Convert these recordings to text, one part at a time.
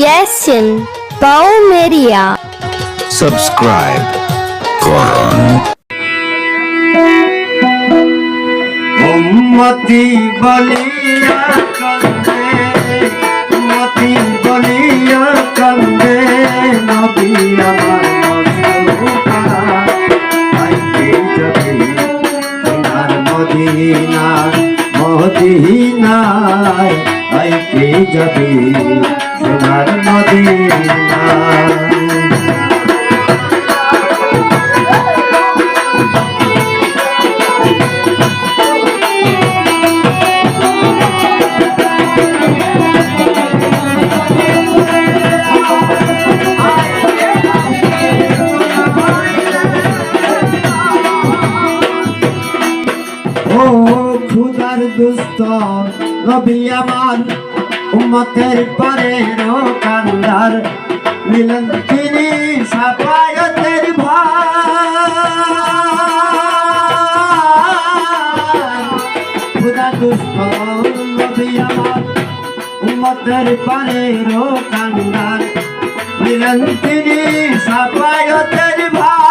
Yasin বাউমেরিয়া subscribe করুন। উম্মতি বলিয়া কান্দে, উম্মতি বলিয়া কান্দে, নবী আমার মুস্তাফা আইতে যাবে সোনার মদিনায়, মদিনায় আইতে যাবে সোনার মদিনায়। খুদার দুস্ত নবী আমার উম্মতের পরের কান্দার, মিলন তিনি সাফায়াতের ভার। খুদার দুস্ত নবী আমার উম্মতের পরের কান্দার, মিলন তিনি সাফায়াতের ভার।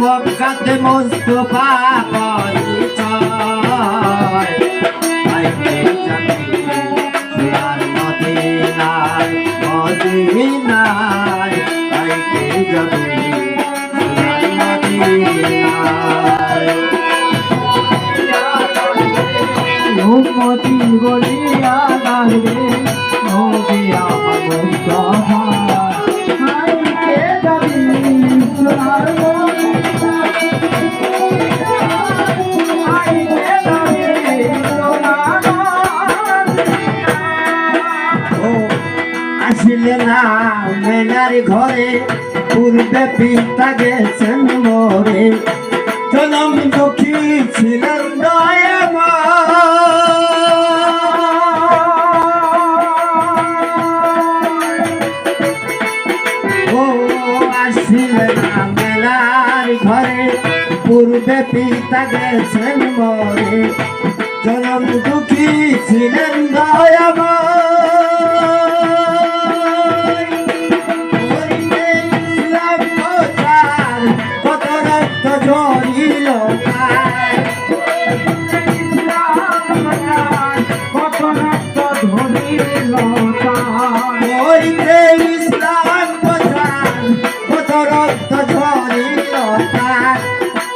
মক্কাতে মুস্তাফা পরিচয়, আইতে যাবে সোনার মদিনায়, মদিনায় আইতে যাবে সোনার মদিনায়। উম্মতি বলিয়া কান্দে, নবী আমার মুস্তাফা আইতে যাবে সোনার না মেলার ঘরে, পূর্বে পিতা গেছেন মরে, জনম দুঃখী ছিলেন ও আসিলেন না মেলার ঘরে, পূর্বে পিতা গেছেন মরে, জনম দুঃখী ছিলেন দয়াময়।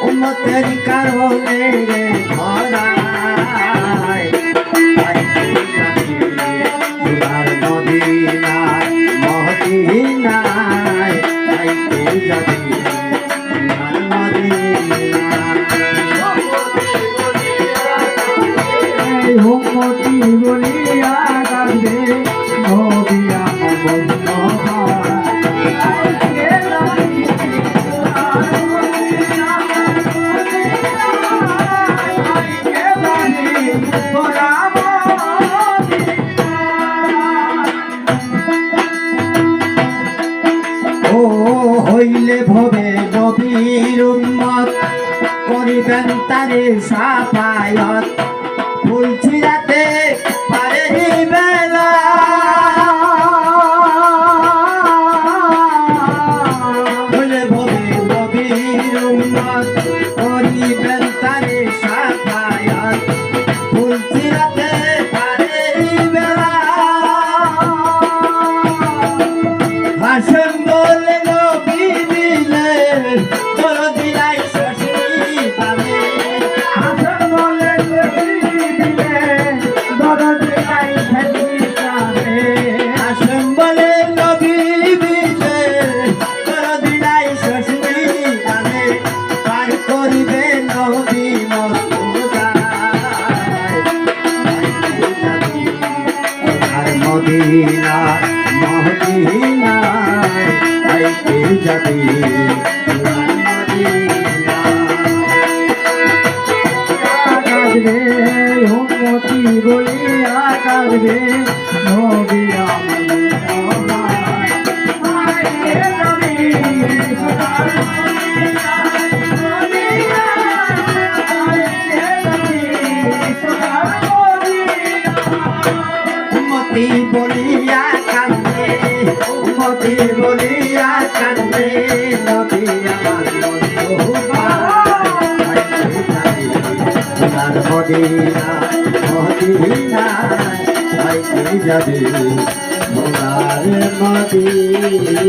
উম্মতের কারণে ধরায় আইতে যাবে সোনার মদিনায়, মদিনায় আইতে যাবে সোনার মদিনায়। উম্মতি বলিয়া কান্দে, নবী আমার মুস্তাফা আইতে যাবে হইলে ভবে নবীর উম্মত, করিবেন তারে সাফায়াত, ফুল ছিড়াতে পারেনি বেলা। হইলে ভবে নবীর উম্মত, করিবেন তারে সাফায়াত, ফুল ছিড়াতে পারেনি বেলা। হাসেম বলে মদিনা, মদিনায় আইতে যাবে সোনার মদিনা। বলিয়া কান্দে উম্মতি বলিয়া কান্দে নবী আমার বন্ধু সোনার মদিনা মদিনা আইতে যাবে সোনার মদিনা